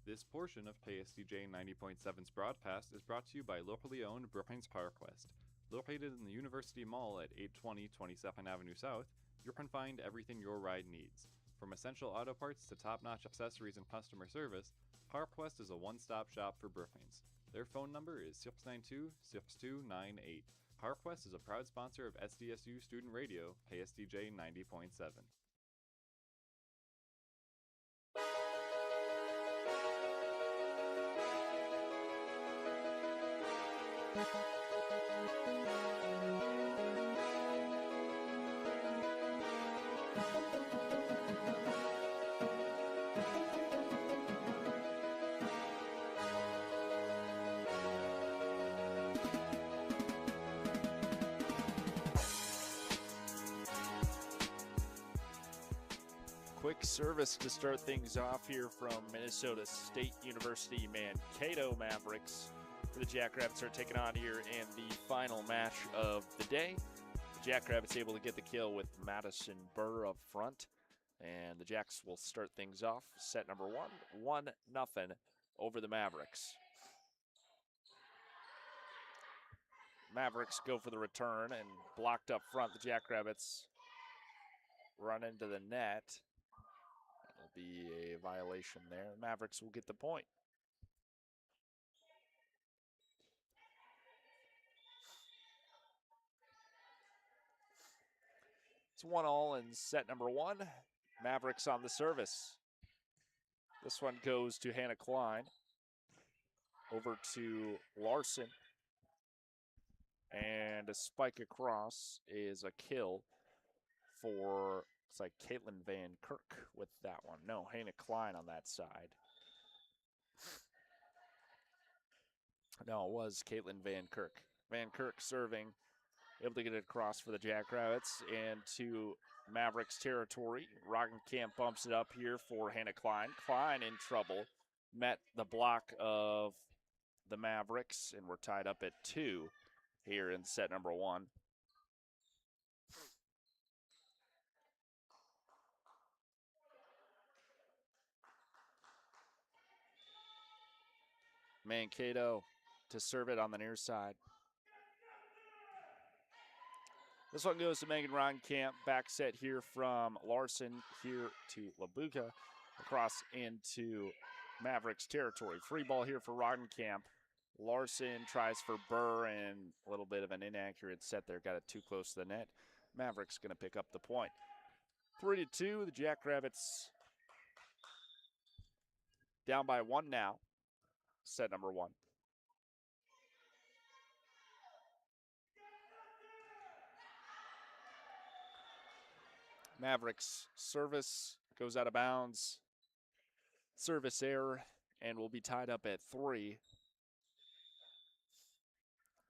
This portion of KSDJ 90.7's broadcast is brought to you by locally owned Brookings PowerQuest. Located in the University Mall at 820 22nd Avenue South, you can find everything your ride needs. From essential auto parts to top-notch accessories and customer service, PowerQuest is a one-stop shop for Brookings. Their phone number is 692-6298. PowerQuest is a proud sponsor of SDSU Student Radio, KSDJ 90.7. Quick service to start things off here from Minnesota State University Mankato Mavericks. The Jackrabbits are taking on here in the final match of the day. The Jackrabbits able to get the kill with Madison Burr up front. And the Jacks will start things off. Set number 1, 1-0 over the Mavericks. Mavericks go for the return and blocked up front. The Jackrabbits run into the net. That'll be a violation there. The Mavericks will get the point. It's 1-1 in set number 1. Mavericks on the service. This one goes to Hannah Klein. Over to Larson. And a spike across is a kill for, looks like Caitlin Van Kirk with that one. No, Hannah Klein on that side. No, it was Caitlin Van Kirk. Van Kirk serving. Able to get it across for the Jackrabbits into Mavericks territory. Roggenkamp bumps it up here for Hannah Klein. Klein in trouble. Met the block of the Mavericks, and we're tied up at 2 here in set number 1. Mankato to serve it on the near side. This one goes to Megan Roggenkamp. Back set here from Larson here to Labuka. Across into Mavericks territory. Free ball here for Roggenkamp. Larson tries for Burr, and a little bit of an inaccurate set there. Got it too close to the net. Mavericks going to pick up the point. 3-2. The Jackrabbits down by 1 now. Set number 1. Mavericks service goes out of bounds. Service error, and we'll be tied up at 3.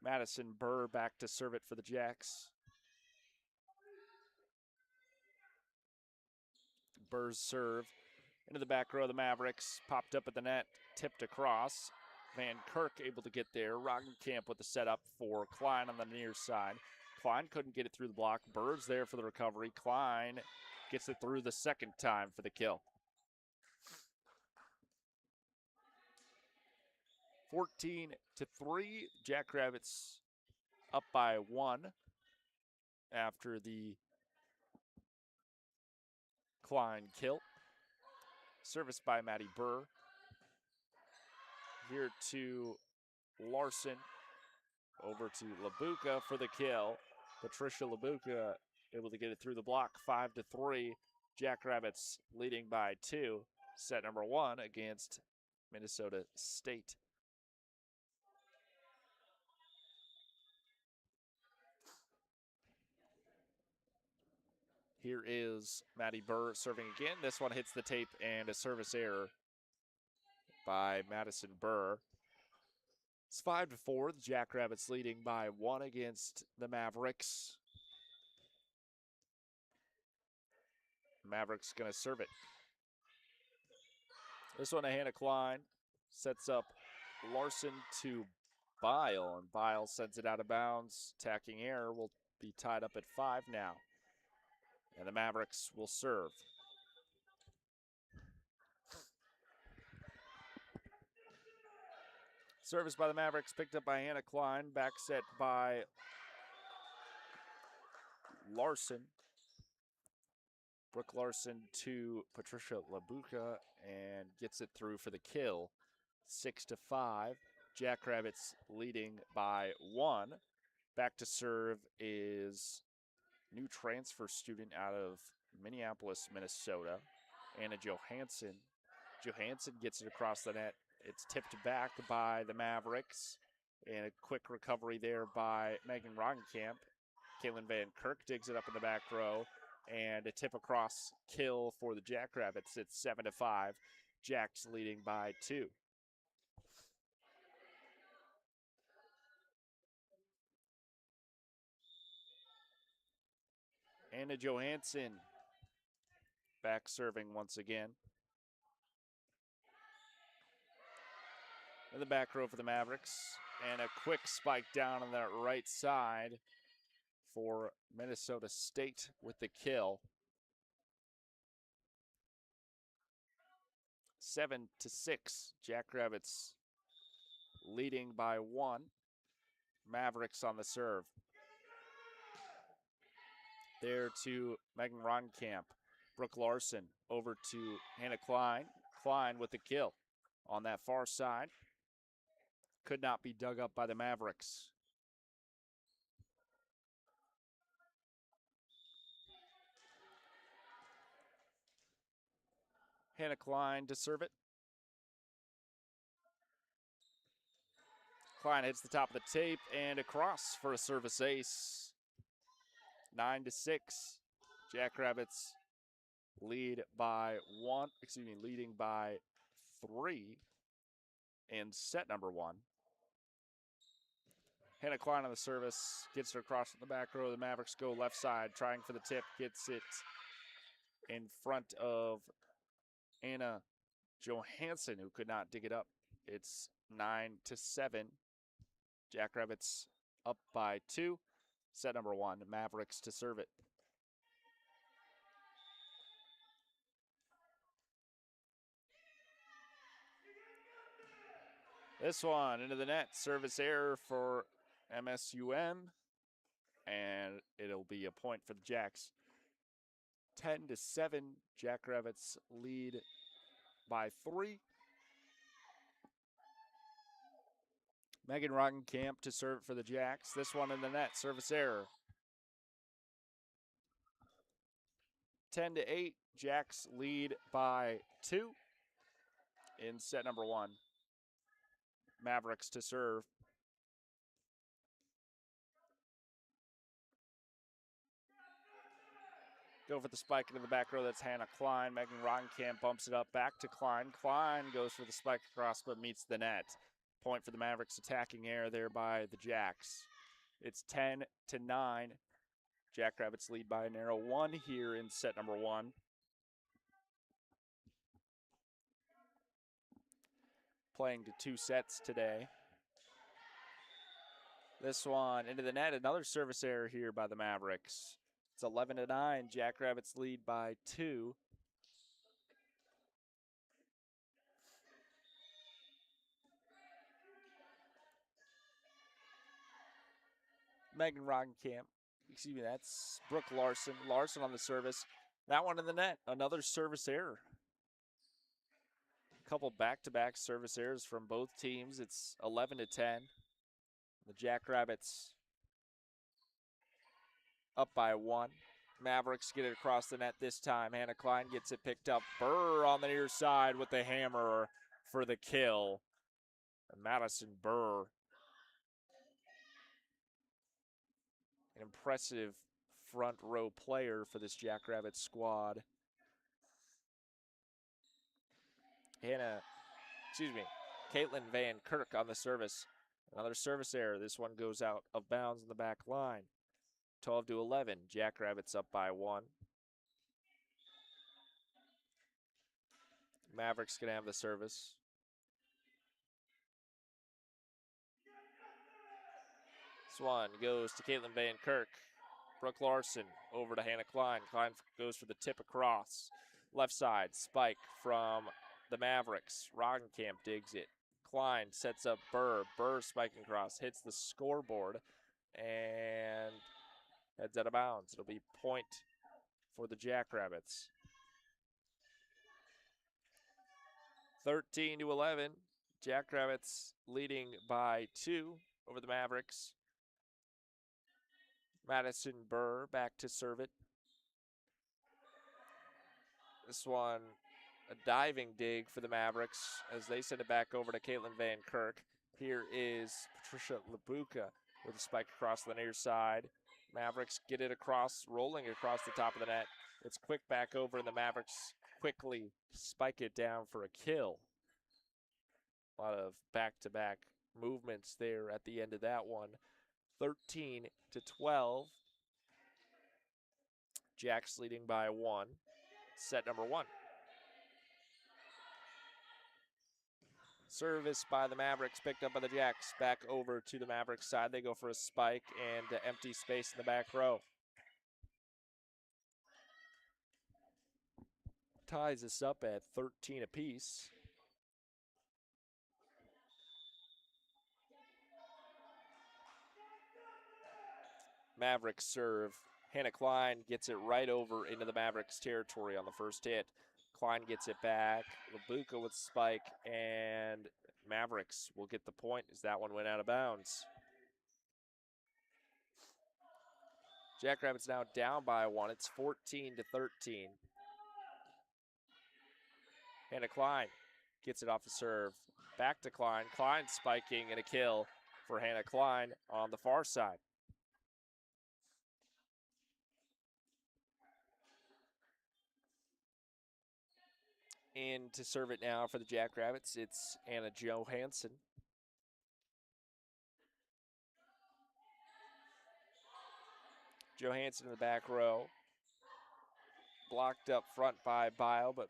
Madison Burr back to serve it for the Jacks. Burr's serve into the back row of the Mavericks. Popped up at the net, tipped across. Van Kirk able to get there. Roggenkamp with the setup for Klein on the near side. Klein couldn't get it through the block. Burr's there for the recovery. Klein gets it through the second time for the kill. 14-3. Jackrabbits up by 1 after the Klein kill. Service by Maddie Burr. Here to Larson. Over to Labuka for the kill. Patricia Labuka able to get it through the block. 5-3. Jackrabbits leading by 2. Set number 1 against Minnesota State. Here is Maddie Burr serving again. This one hits the tape and a service error by Madison Burr. It's 5-4. The Jackrabbits leading by 1 against the Mavericks. Mavericks going to serve it. This one to Hannah Klein. Sets up Larson to Bile, and Bile sends it out of bounds. Tacking error will be tied up at 5 now. And the Mavericks will serve. Service by the Mavericks, picked up by Hannah Klein. Back set by Larson. Brooke Larson to Patricia Labuca and gets it through for the kill. 6-5. Jackrabbits leading by 1. Back to serve is new transfer student out of Minneapolis, Minnesota, Anna Johansson. Johansson gets it across the net. It's tipped back by the Mavericks. And a quick recovery there by Megan Roggenkamp. Caitlin Van Kirk digs it up in the back row. And a tip across kill for the Jackrabbits. It's 7-5. Jacks leading by 2. Anna Johansson back serving once again. In the back row for the Mavericks. And a quick spike down on that right side for Minnesota State with the kill. 7-6. Jackrabbits leading by 1. Mavericks on the serve. There to Megan Roggenkamp. Brooke Larson over to Hannah Klein. Klein with the kill on that far side. Could not be dug up by the Mavericks. Hannah Klein to serve it. Klein hits the top of the tape and across for a service ace. 9-6. Jackrabbits leading by 3 in set number 1. Hannah Klein on the service, gets it across the back row. The Mavericks go left side, trying for the tip, gets it in front of Anna Johansson, who could not dig it up. It's 9-7. Jackrabbits up by 2. Set number 1, Mavericks to serve it. This one into the net, service error for MSUM, and it'll be a point for the Jacks. 10-7, Jackrabbits lead by 3. Megan Roggenkamp to serve for the Jacks. This one in the net, service error. 10-8, Jacks lead by 2 in set number 1. Mavericks to serve. Go for the spike into the back row. That's Hannah Klein. Megan Roggenkamp bumps it up back to Klein. Klein goes for the spike across but meets the net. Point for the Mavericks, attacking error there by the Jacks. It's 10-9. Jackrabbits lead by a narrow 1 here in set number 1. Playing to 2 sets today. This one into the net, another service error here by the Mavericks. It's 11-9. Jackrabbits lead by 2. Megan Roggenkamp. Excuse me, that's Brooke Larson. Larson on the service. That one in the net, another service error. A couple back-to-back service errors from both teams. It's 11-10. The Jackrabbits up by 1. Mavericks get it across the net this time. Hannah Klein gets it picked up. Burr on the near side with the hammer for the kill. Madison Burr. An impressive front row player for this Jackrabbit squad. Caitlin Van Kirk on the service. Another service error. This one goes out of bounds in the back line. 12-11. Jackrabbits up by 1. Mavericks going to have the service. This one goes to Caitlin Van Kirk. Brooke Larson over to Hannah Klein. Klein goes for the tip across. Left side, spike from the Mavericks. Roggenkamp digs it. Klein sets up Burr. Burr spiking across, hits the scoreboard, and heads out of bounds. It'll be point for the Jackrabbits. 13-11. Jackrabbits leading by 2 over the Mavericks. Madison Burr back to serve it. This one, a diving dig for the Mavericks as they send it back over to Caitlin Van Kirk. Here is Patricia Labuka with a spike across the near side. Mavericks get it across, rolling across the top of the net. It's quick back over, and the Mavericks quickly spike it down for a kill. A lot of back-to-back movements there at the end of that one. 13-12. Jacks leading by 1. Set number 1. Service by the Mavericks, picked up by the Jacks. Back over to the Mavericks side. They go for a spike and empty space in the back row. Ties us up at 13 apiece. Mavericks serve. Hannah Klein gets it right over into the Mavericks territory on the first hit. Klein gets it back. Labuka with spike, and Mavericks will get the point as that one went out of bounds. Jackrabbits now down by 1. It's 14-13. Hannah Klein gets it off the serve. Back to Klein. Klein spiking and a kill for Hannah Klein on the far side. In to serve it now for the Jackrabbits, it's Anna Johansson. Johansson in the back row. Blocked up front by Bile, but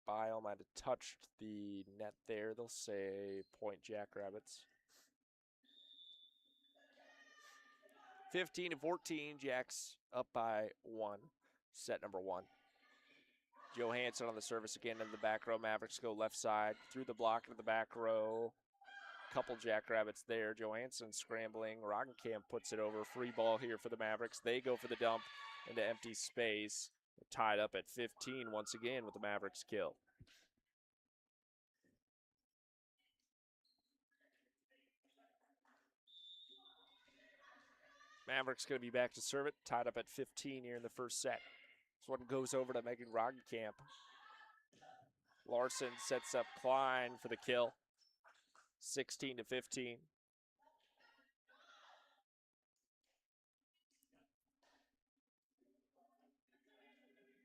Bile might have touched the net there. They'll say point Jackrabbits. 15-14, Jacks up by 1. Set number 1. Johansson on the service again in the back row. Mavericks go left side through the block into the back row. Couple Jackrabbits there. Johansson scrambling. Roggenkamp puts it over. Free ball here for the Mavericks. They go for the dump into empty space. They're tied up at 15 once again with the Mavericks kill. Mavericks going to be back to serve it. Tied up at 15 here in the first set. This one goes over to Megan Roggenkamp. Larson sets up Klein for the kill. 16-15.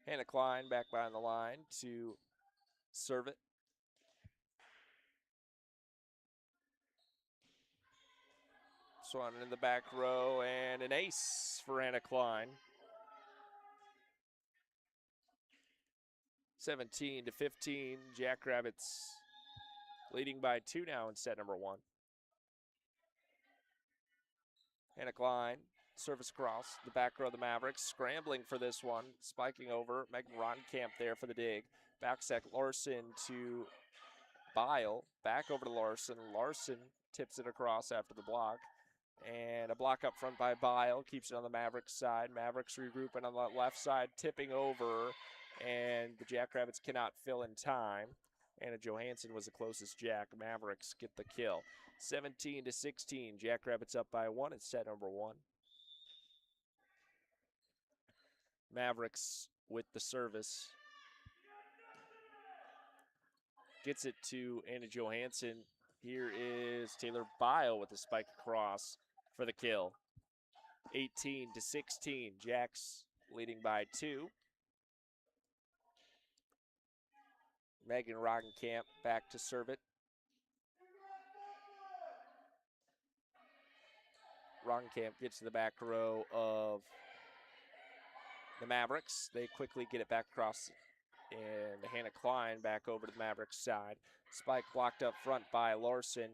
Hannah Klein back behind the line to serve it. Swan in the back row and an ace for Hannah Klein. 17-15. Jackrabbits leading by 2 now in set number 1. Hannah Klein, service across the back row of the Mavericks, scrambling for this one, spiking over. Megan Roggenkamp there for the dig. Backset Larson to Bile, back over to Larson. Larson tips it across after the block. And a block up front by Bile, keeps it on the Mavericks side. Mavericks regrouping on the left side, tipping over, and the Jackrabbits cannot fill in time. Anna Johansson was the closest Jack. Mavericks get the kill. 17-16, Jackrabbits up by 1 in set number 1. Mavericks with the service. Gets it to Anna Johansson. Here is Taylor Bile with the spike across for the kill. 18-16, Jacks leading by 2. Megan Roggenkamp back to serve it. Roggenkamp gets to the back row of the Mavericks. They quickly get it back across, and Hannah Klein back over to the Mavericks side. Spike blocked up front by Larson.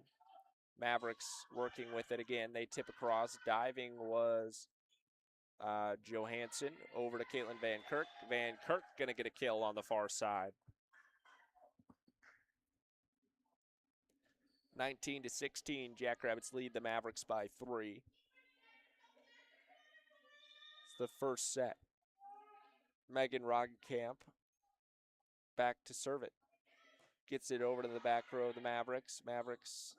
Mavericks working with it again. They tip across. Diving was Johansson over to Caitlin Van Kirk. Van Kirk going to get a kill on the far side. 19-16, Jackrabbits lead the Mavericks by 3. It's the first set. Megan Roggenkamp back to serve it. Gets it over to the back row of the Mavericks. Mavericks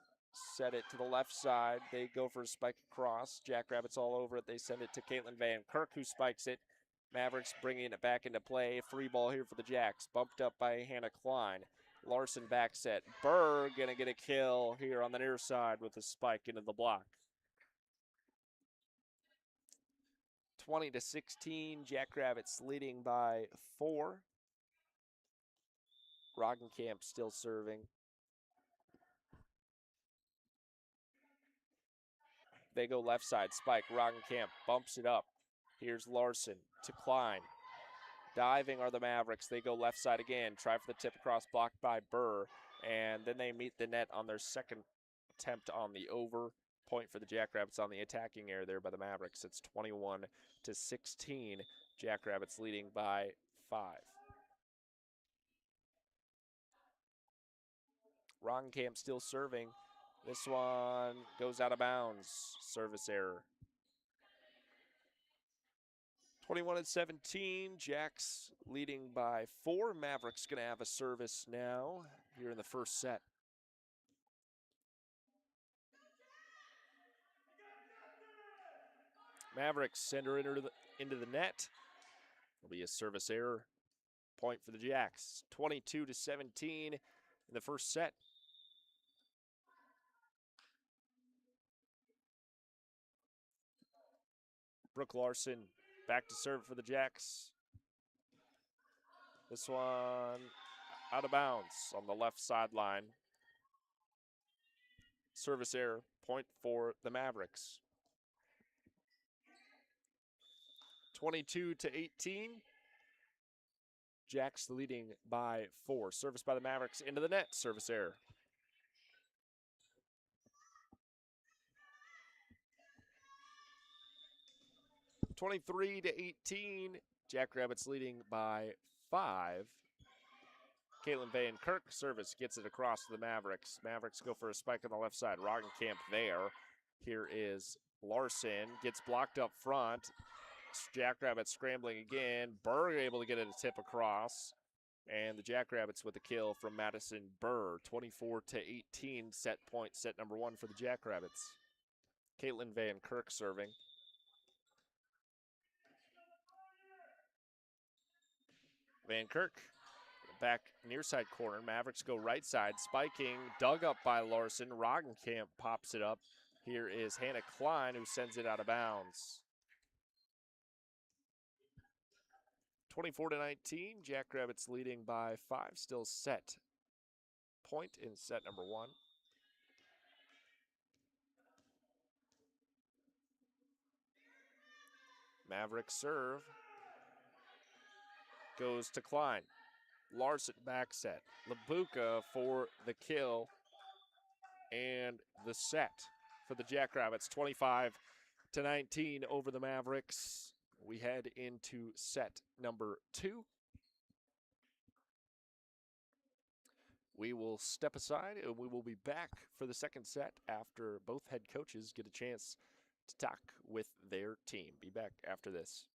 set it to the left side. They go for a spike across. Jackrabbits all over it. They send it to Caitlin Van Kirk, who spikes it. Mavericks bringing it back into play. Free ball here for the Jacks. Bumped up by Hannah Klein. Larson back set. Burr gonna get a kill here on the near side with a spike into the block. 20-16, Jackrabbits leading by 4. Roggenkamp still serving. They go left side, spike. Roggenkamp bumps it up. Here's Larson to Klein. Diving are the Mavericks. They go left side again. Try for the tip across, blocked by Burr. And then they meet the net on their second attempt on the over. Point for the Jackrabbits on the attacking area there by the Mavericks. It's 21-16. Jackrabbits leading by 5. Roggenkamp still serving. This one goes out of bounds. Service error. 21-17, Jacks leading by 4. Mavericks going to have a service now here in the first set. Mavericks send her into the net. It'll be a service error. Point for the Jacks. 22-17 in the first set. Brooke Larson back to serve for the Jacks. This one out of bounds on the left sideline. Service error. Point for the Mavericks. 22-18. Jacks leading by 4. Service by the Mavericks into the net. Service error. (23-18). Jackrabbits leading by 5. Caitlin Van Kirk service gets it across to the Mavericks. Mavericks go for a spike on the left side. Roggenkamp there. Here is Larson. Gets blocked up front. Jackrabbits scrambling again. Burr able to get it a tip across. And the Jackrabbits with a kill from Madison Burr. 24-18 set point. Set number 1 for the Jackrabbits. Caitlin Van Kirk serving. Van Kirk back near side corner. Mavericks go right side. Spiking. Dug up by Larson. Roggenkamp pops it up. Here is Hannah Klein who sends it out of bounds. 24-19. Jackrabbits leading by 5. Still set. Point in set number 1. Mavericks serve. Goes to Klein. Larson back set. Labuka for the kill and the set for the Jackrabbits. 25-19 over the Mavericks. We head into set number 2. We will step aside and we will be back for the second set after both head coaches get a chance to talk with their team. Be back after this.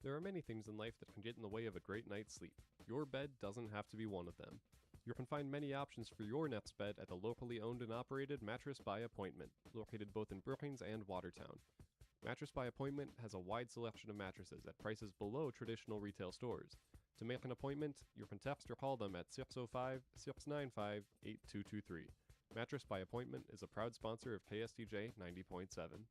There are many things in life that can get in the way of a great night's sleep. Your bed doesn't have to be one of them. You can find many options for your next bed at the locally owned and operated Mattress by Appointment, located both in Brookings and Watertown. Mattress by Appointment has a wide selection of mattresses at prices below traditional retail stores. To make an appointment, you can text or call them at 605-695-8223. Mattress by Appointment is a proud sponsor of KSTJ 90.7.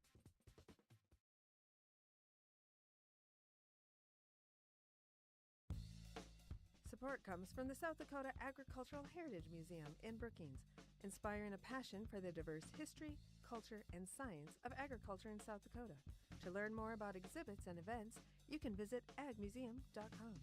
Support comes from the South Dakota Agricultural Heritage Museum in Brookings, inspiring a passion for the diverse history, culture, and science of agriculture in South Dakota. To learn more about exhibits and events, you can visit agmuseum.com.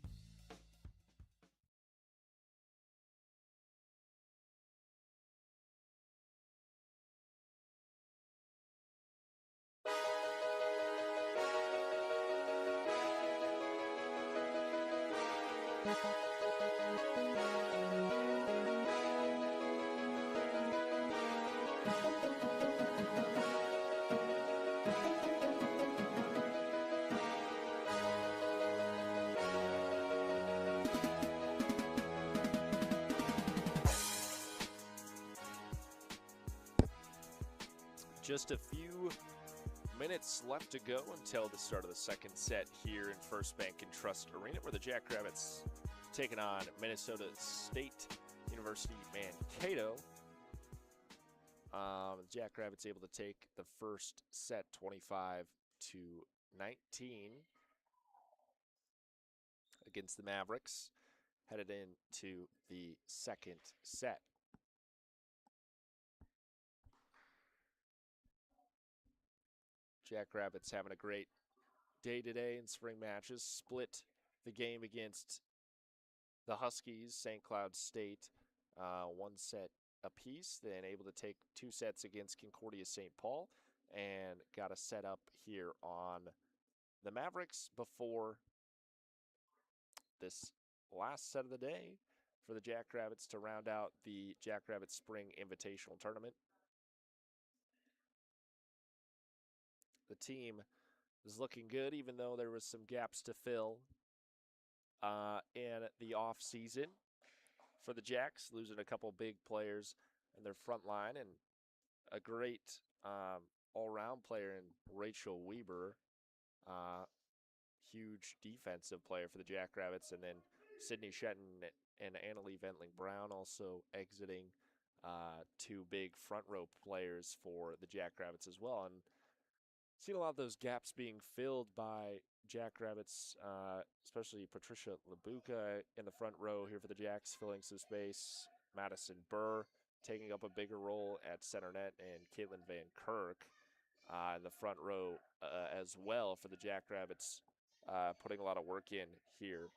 Just a few minutes left to go until the start of the second set here in First Bank and Trust Arena, where the Jackrabbits taking on Minnesota State University Mankato. The Jackrabbits able to take the first set 25-19 against the Mavericks, headed into the second set. Jackrabbits having a great day today in spring matches. Split the game against the Huskies, St. Cloud State, one set apiece. Then able to take two sets against Concordia St. Paul, and got a set up here on the Mavericks before this last set of the day for the Jackrabbits to round out the Jackrabbit Spring Invitational Tournament. The team is looking good, even though there was some gaps to fill in the off season for the Jacks, losing a couple big players in their front line, and a great all-round player in Rachel Weber, huge defensive player for the Jackrabbits, and then Sydney Shetton and Annalie Ventling-Brown also exiting, two big front row players for the Jackrabbits as well. And seen a lot of those gaps being filled by Jackrabbits, especially Patricia Labuka in the front row here for the Jacks, filling some space. Madison Burr taking up a bigger role at center net, and Caitlin Van Kirk in the front row as well for the Jackrabbits, putting a lot of work in here.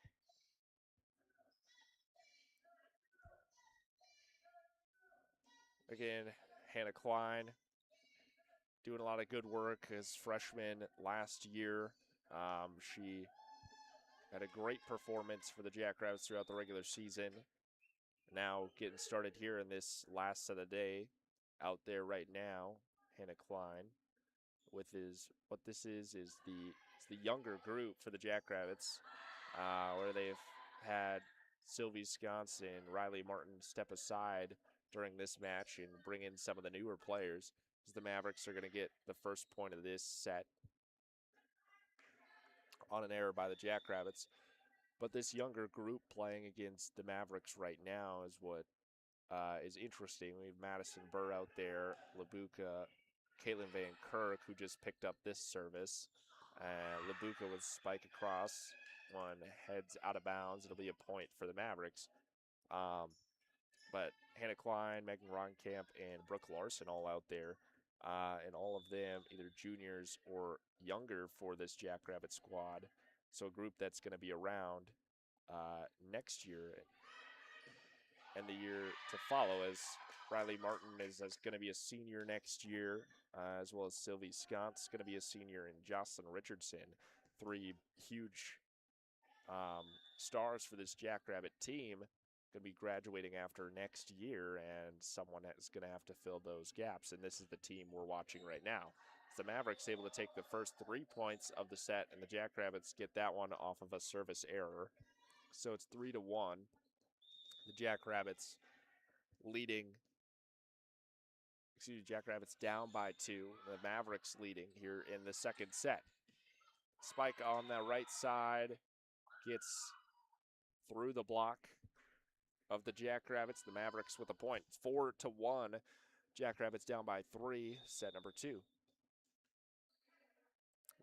Again, Hannah Klein doing a lot of good work as freshman last year. She had a great performance for the Jackrabbits throughout the regular season. Now getting started here in this last set of the day. Out there right now, Hannah Klein with what this is the younger group for the Jackrabbits, where they've had Sylvie Sconce and Riley Martin step aside during this match and bring in some of the newer players, as the Mavericks are going to get the first point of this set on an error by the Jackrabbits. But this younger group playing against the Mavericks right now is what is interesting. We have Madison Burr out there, Labuka, Caitlin Van Kirk, who just picked up this service. Labuka with spike across, one heads out of bounds. It'll be a point for the Mavericks. But Hannah Klein, Megan Ronkamp, and Brooke Larson all out there. And all of them either juniors or younger for this Jackrabbit squad. So a group that's going to be around next year and the year to follow, as Riley Martin is going to be a senior next year, as well as Sylvie Sconce going to be a senior, and Jocelyn Richardson. Three huge stars for this Jackrabbit team, going to be graduating after next year, and someone is going to have to fill those gaps, and this is the team we're watching right now. The Mavericks able to take the first 3 points of the set, and the Jackrabbits get that one off of a service error. So it's 3-1. The Jackrabbits Jackrabbits down by 2. The Mavericks leading here in the second set. Spike on the right side gets through the block of the Jackrabbits. The Mavericks with a point. 4-1. Jackrabbits down by 3, set number 2.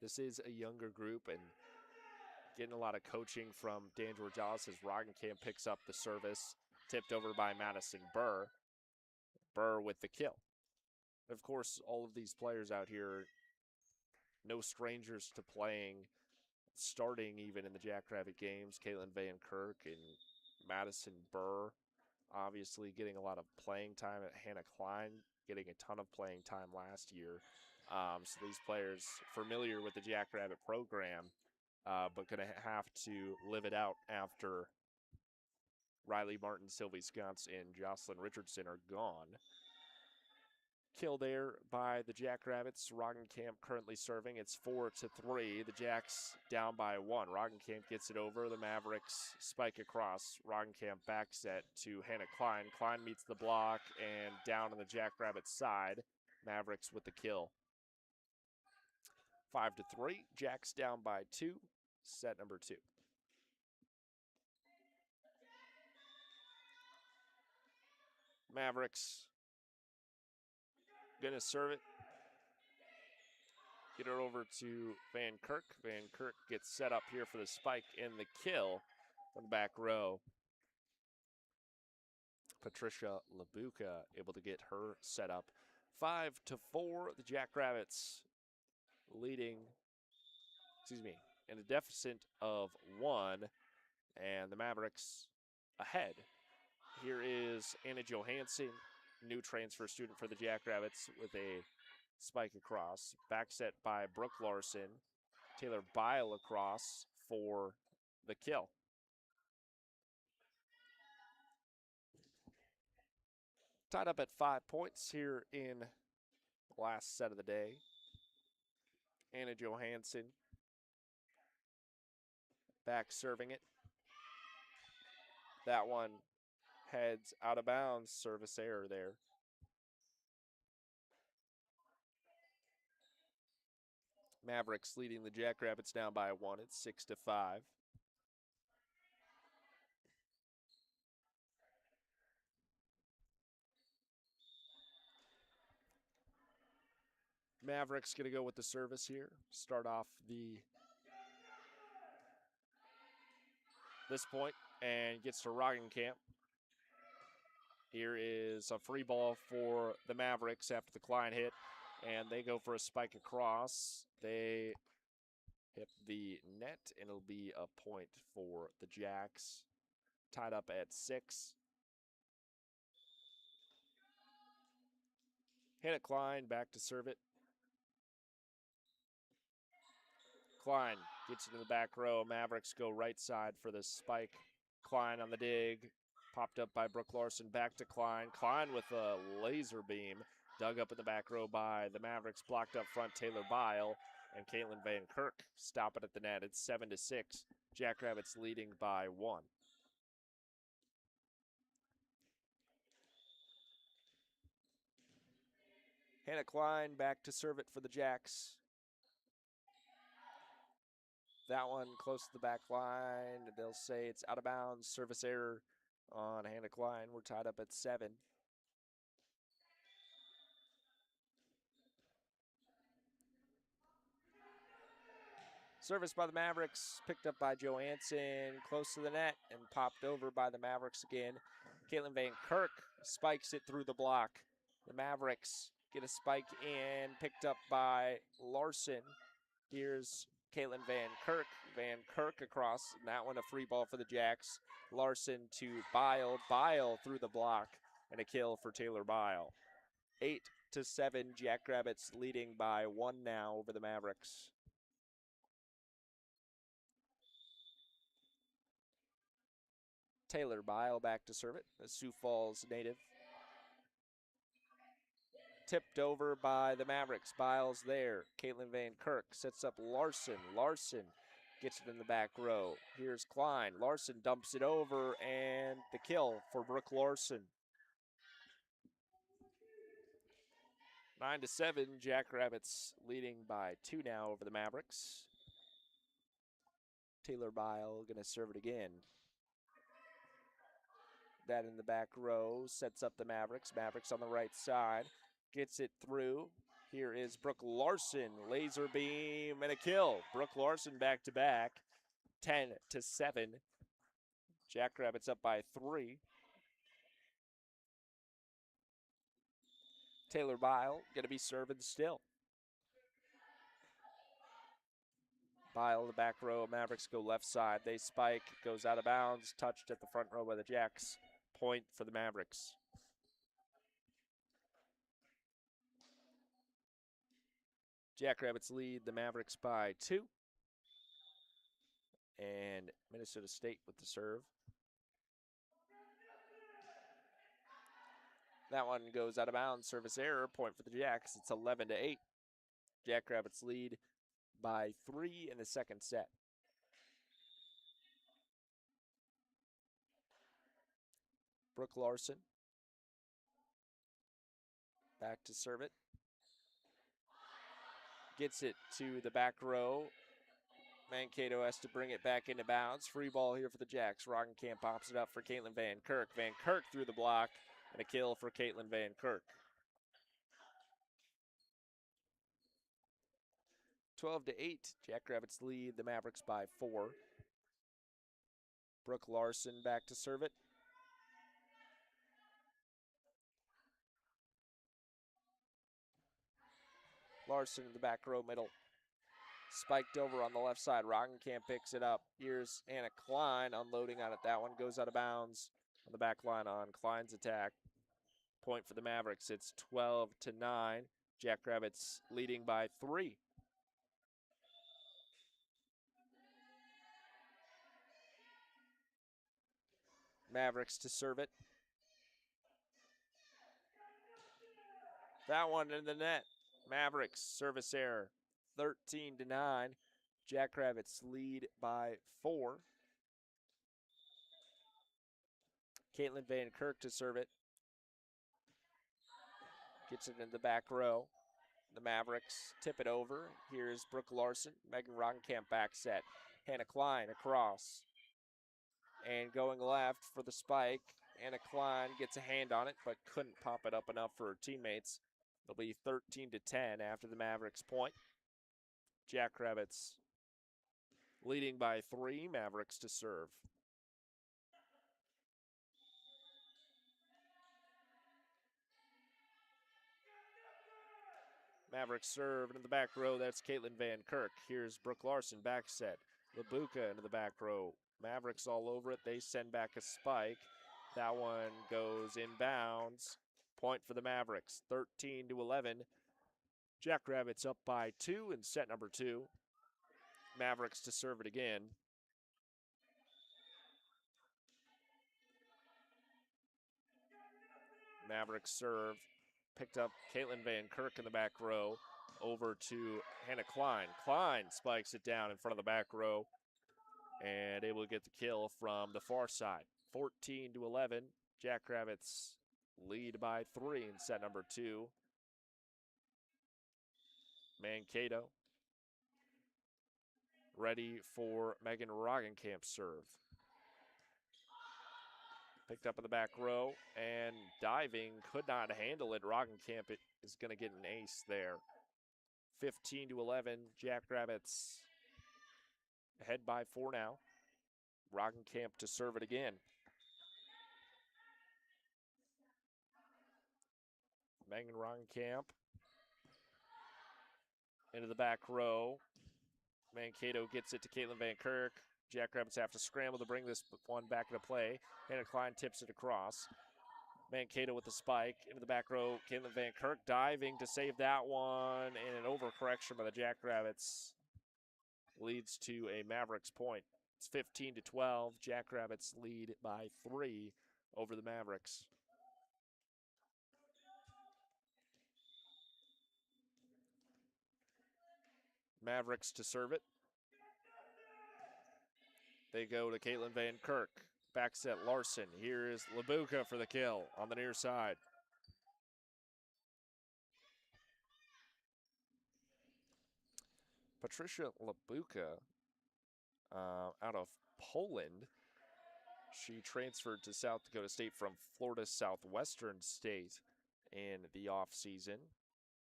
This is a younger group and getting a lot of coaching from Dan Georgialis as Roggenkamp picks up the service, tipped over by Madison Burr. Burr with the kill. Of course, all of these players out here, no strangers to playing, starting even in the Jackrabbit games. Caitlin Van Kirk and Madison Burr obviously getting a lot of playing time. At Hannah Klein getting a ton of playing time last year. So these players familiar with the Jackrabbit program, but going to have to live it out after Riley Martin, Sylvie Sconce, and Jocelyn Richardson are gone. kill there by the Jackrabbits. Roggenkamp currently serving. It's 4-3. The Jacks down by 1. Roggenkamp gets it over. The Mavericks spike across. Roggenkamp back set to Hannah Klein. Klein meets the block and down on the Jackrabbits side. Mavericks with the kill. 5-3. Jacks down by 2. Set number 2. Mavericks gonna serve it. Get it over to Van Kirk. Van Kirk gets set up here for the spike and the kill from the back row. Patricia Labuka able to get her set up. 5-4, the Jackrabbits leading, in a deficit of 1, and the Mavericks ahead. Here is Anna Johansson, new transfer student for the Jackrabbits, with a spike across. Back set by Brooke Larson. Taylor Bile across for the kill. Tied up at 5 points here in the last set of the day. Anna Johansson back serving it. That one heads out of bounds. Service error there. Mavericks leading the Jackrabbits down by 1. It's 6-5. Mavericks going to go with the service here. Start off this point and gets to Roggenkamp. Here is a free ball for the Mavericks after the Klein hit, and they go for a spike across. They hit the net, and it'll be a point for the Jacks. Tied up at 6. Hannah Klein back to serve it. Klein gets into the back row. Mavericks go right side for the spike. Klein on the dig. Popped up by Brooke Larson. Back to Klein. Klein with a laser beam. Dug up in the back row by the Mavericks. Blocked up front Taylor Bile and Caitlin Van Kirk. Stop it at the net. It's 7-6. Jackrabbits leading by 1. Hannah Klein back to serve it for the Jacks. That one close to the back line. They'll say it's out of bounds. Service error on Hannah Klein. We're tied up at 7. Service by the Mavericks, picked up by Johansson, close to the net, and popped over by the Mavericks again. Caitlin Van Kirk spikes it through the block. The Mavericks get a spike in, picked up by Larson. Here's Caitlin Van Kirk. Van Kirk across, and that one a free ball for the Jacks. Larson to Bile. Bile through the block, and a kill for Taylor Bile. 8-7, Jackrabbits leading by 1 now over the Mavericks. Taylor Bile back to serve it, a Sioux Falls native. Tipped over by the Mavericks. Biles there. Caitlin Van Kirk sets up Larson. Larson gets it in the back row. Here's Klein. Larson dumps it over, and the kill for Brooke Larson. 9-7, Jackrabbits leading by 2 now over the Mavericks. Taylor Bile going to serve it again. That in the back row sets up the Mavericks. Mavericks on the right side. Gets it through. Here is Brooke Larson. Laser beam and a kill. Brooke Larson back to back. 10-7. Jackrabbits up by 3. Taylor Bile going to be serving still. Bile the back row. Mavericks go left side. They spike. Goes out of bounds. Touched at the front row by the Jacks. Point for the Mavericks. Jackrabbits lead the Mavericks by 2. And Minnesota State with the serve. That one goes out of bounds. Service error. Point for the Jacks. It's 11-8. Jackrabbits lead by 3 in the second set. Brooke Larson. Back to serve it. Gets it to the back row. Mankato has to bring it back into bounds. Free ball here for the Jacks. Roggenkamp pops it up for Caitlin Van Kirk. Van Kirk through the block, and a kill for Caitlin Van Kirk. 12-8. Jackrabbits lead the Mavericks by 4. Brooke Larson back to serve it. Larson in the back row middle. Spiked over on the left side. Roggenkamp picks it up. Here's Anna Klein unloading on it. That one goes out of bounds on the back line on Klein's attack. Point for the Mavericks. It's 12-9. Jackrabbits leading by 3. Mavericks to serve it. That one in the net. Mavericks service error. 13-9. Jackrabbits lead by 4. Caitlin Van Kirk to serve it. Gets it in the back row. The Mavericks tip it over. Here's Brooke Larson. Megan Roggenkamp back set. Hannah Klein across. And going left for the spike. Anna Klein gets a hand on it, but couldn't pop it up enough for her teammates. It'll be 13-10 after the Mavericks point. Jackrabbits leading by 3. Mavericks to serve. Mavericks serve into the back row. That's Caitlin Van Kirk. Here's Brooke Larson back set. Labuka into the back row. Mavericks all over it. They send back a spike. That one goes inbounds. Point for the Mavericks. 13-11. Jackrabbits up by 2 in set number 2. Mavericks to serve it again. Mavericks serve. Picked up Caitlin Van Kirk in the back row. Over to Hannah Klein. Klein spikes it down in front of the back row. And able to get the kill from the far side. 14-11. Jackrabbits lead by 3 in set number 2. Mankato ready for Megan Roggenkamp's serve. Picked up in the back row and diving, could not handle it. Roggenkamp is going to get an ace there. 15-11, Jackrabbits ahead by 4 now. Roggenkamp to serve it again. Megan Roggenkamp into the back row. Mankato gets it to Caitlin Van Kirk. Jackrabbits have to scramble to bring this one back into play. Hannah Klein tips it across. Mankato with the spike into the back row. Caitlin Van Kirk diving to save that one. And an overcorrection by the Jackrabbits leads to a Mavericks point. It's 15-12. Jackrabbits lead by 3 over the Mavericks. Mavericks to serve it. They go to Caitlin Van Kirk. Back set Larson. Here is Labuka for the kill on the near side. Patricia Labuka out of Poland. She transferred to South Dakota State from Florida Southwestern State in the offseason,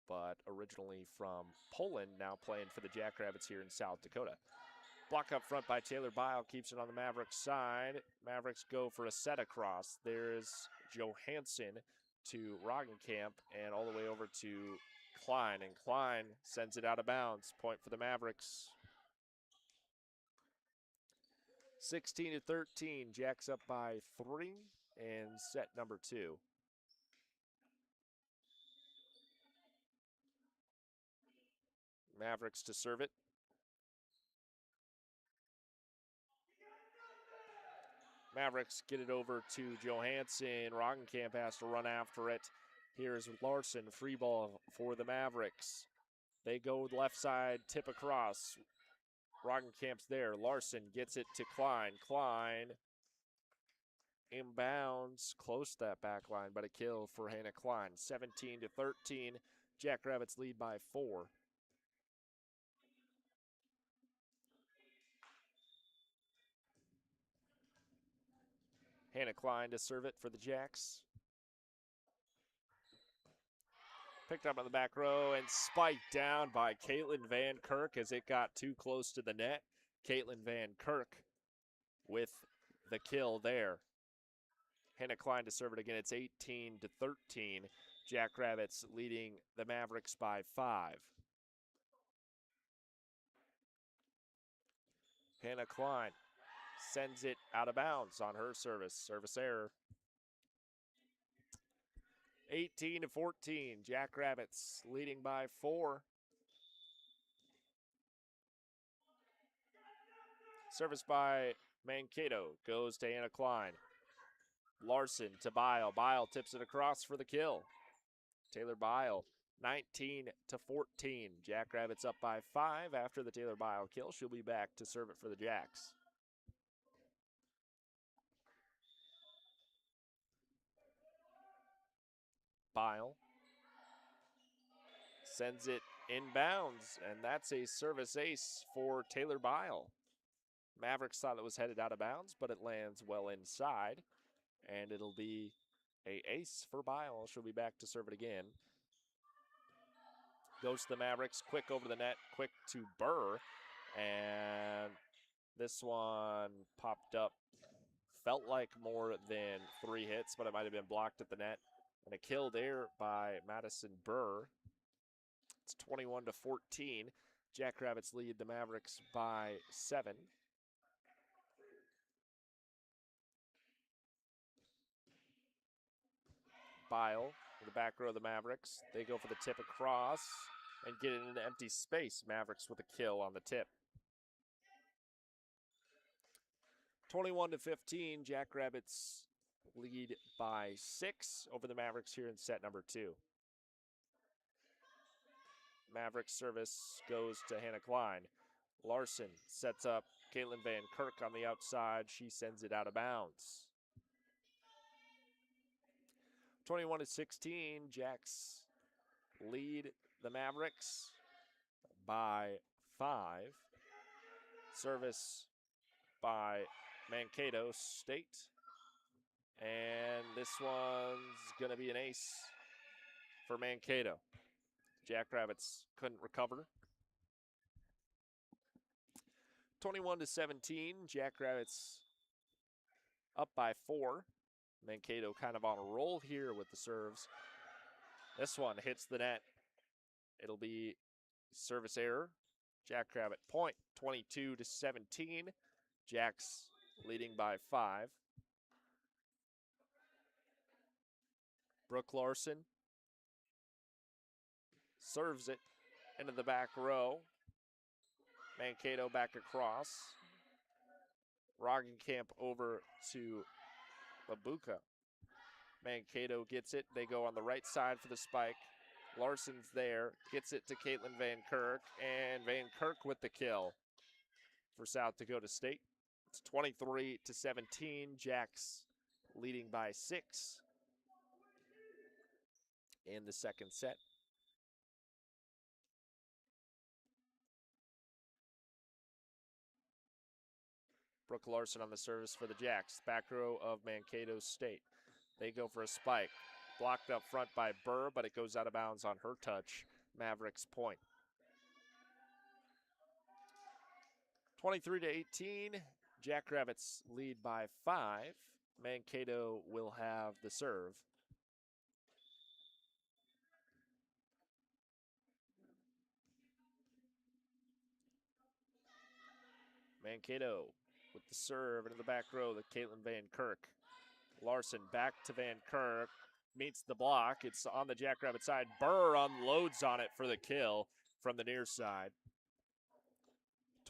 but originally from Poland, now playing for the Jackrabbits here in South Dakota. Block up front by Taylor Bile, keeps it on the Mavericks side. Mavericks go for a set across. There's Johansson to Roggenkamp and all the way over to Klein, and Klein sends it out of bounds. Point for the Mavericks. 16-13, Jacks up by 3 in set number 2. Mavericks to serve it. Mavericks get it over to Johansson. Roggenkamp has to run after it. Here's Larson, free ball for the Mavericks. They go left side, tip across. Roggenkamp's there. Larson gets it to Klein. Klein inbounds, close to that back line, but a kill for Hannah Klein. 17-13. Jackrabbits lead by 4. Hannah Klein to serve it for the Jacks. Picked up on the back row and spiked down by Caitlin Van Kirk as it got too close to the net. Caitlin Van Kirk with the kill there. Hannah Klein to serve it again. It's 18-13. Jackrabbits leading the Mavericks by 5. Hannah Klein sends it out of bounds on her service. Service error. 18-14. Jackrabbits leading by 4. Service by Mankato goes to Hannah Klein. Larson to Bile. Bile tips it across for the kill. Taylor Bile, 19-14. Jackrabbits up by 5 after the Taylor Bile kill. She'll be back to serve it for the Jacks. Bile sends it inbounds, and that's a service ace for Taylor Bile. Mavericks thought it was headed out of bounds, but it lands well inside, and it'll be a ace for Bile. She'll be back to serve it again. Goes to the Mavericks, quick over the net, quick to Burr, and this one popped up. Felt like more than 3 hits, but it might have been blocked at the net. And a kill there by Madison Burr. It's 21-14. Jackrabbits lead the Mavericks by 7. Bile in the back row of the Mavericks. They go for the tip across and get it into empty space. Mavericks with a kill on the tip. 21-15. Jackrabbits lead by 6 over the Mavericks here in set number 2. Mavericks service goes to Hannah Klein. Larson sets up Caitlin Van Kirk on the outside. She sends it out of bounds. 21-16. Jacks lead the Mavericks by 5. Service by Mankato State. And this one's going to be an ace for Mankato. Jackrabbits couldn't recover. 21-17. Jackrabbits up by 4. Mankato kind of on a roll here with the serves. This one hits the net. It'll be service error. Jackrabbit point, 22-17. Jacks leading by 5. Brooke Larson serves it into the back row. Mankato back across. Roggenkamp over to Babuka. Mankato gets it. They go on the right side for the spike. Larson's there. Gets it to Caitlin Van Kirk. And Van Kirk with the kill for South Dakota State. It's 23-17. Jacks leading by 6 in the second set. Brooke Larson on the service for the Jacks. Back row of Mankato State. They go for a spike. Blocked up front by Burr, but it goes out of bounds on her touch. Mavericks point. 23-18. Jackrabbits lead by 5. Mankato will have the serve. Mankato with the serve into the back row, the Caitlin Van Kirk. Larson back to Van Kirk, meets the block. It's on the Jackrabbit side. Burr unloads on it for the kill from the near side.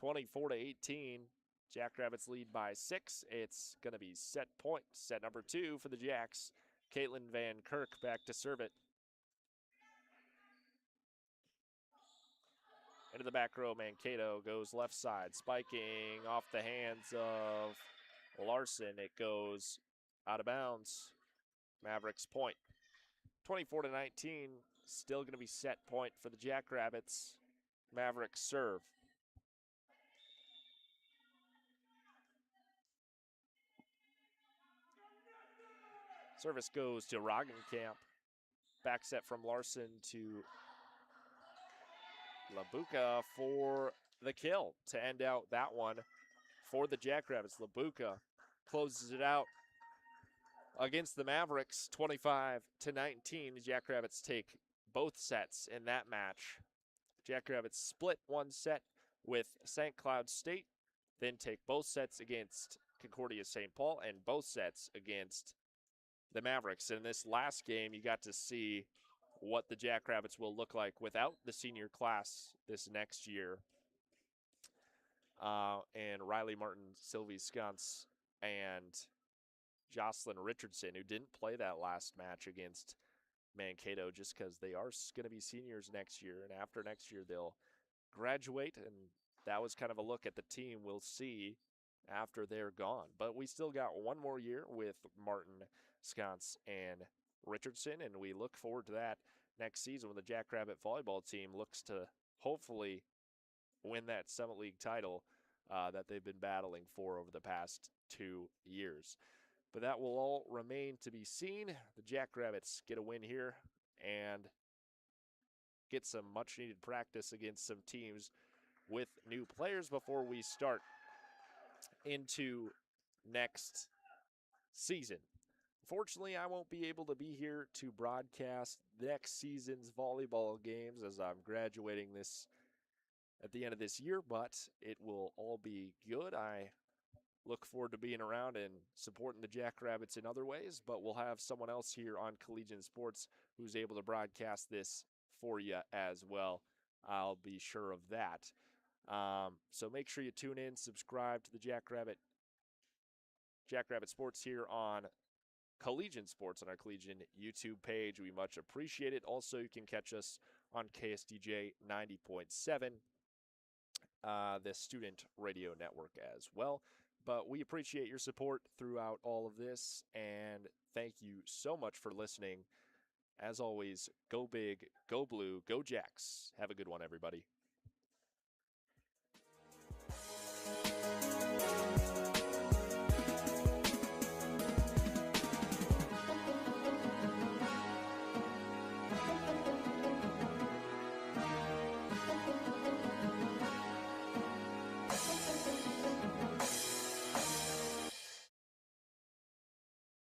24-18. Jackrabbits lead by 6. It's going to be set point. Set number 2 for the Jacks. Caitlin Van Kirk back to serve it. Into the back row, Mankato goes left side, spiking off the hands of Larson. It goes out of bounds. Mavericks point. 24-19, still going to be set point for the Jackrabbits. Mavericks serve. Service goes to Roggenkamp. Back set from Larson to Labuka for the kill to end out that one for the Jackrabbits. Labuka closes it out against the Mavericks, 25-19. The Jackrabbits take both sets in that match. Jackrabbits split one set with St. Cloud State, then take both sets against Concordia St. Paul and both sets against the Mavericks. In this last game, you got to see what the Jackrabbits will look like without the senior class this next year. And Riley Martin, Sylvie Skunce, and Jocelyn Richardson, who didn't play that last match against Mankato just because they are going to be seniors next year. And after next year, they'll graduate. And that was kind of a look at the team we'll see after they're gone. But we still got one more year with Martin, Skunce, and Richardson, and we look forward to that next season when the Jackrabbit volleyball team looks to hopefully win that Summit League title that they've been battling for over the past 2 years. But that will all remain to be seen. The Jackrabbits get a win here and get some much-needed practice against some teams with new players before we start into next season. Unfortunately, I won't be able to be here to broadcast next season's volleyball games as I'm graduating this at the end of this year, but it will all be good. I look forward to being around and supporting the Jackrabbits in other ways, but we'll have someone else here on Collegiate Sports who's able to broadcast this for you as well. I'll be sure of that. So make sure you tune in, subscribe to the Jackrabbit Sports here on Collegiate Sports on our Collegiate YouTube page. We much appreciate it. Also, you can catch us on KSDJ 90.7, the student radio network as well. But we appreciate your support throughout all of this, and thank you so much for listening. As always, go big, go blue, go Jacks. Have a good one, everybody.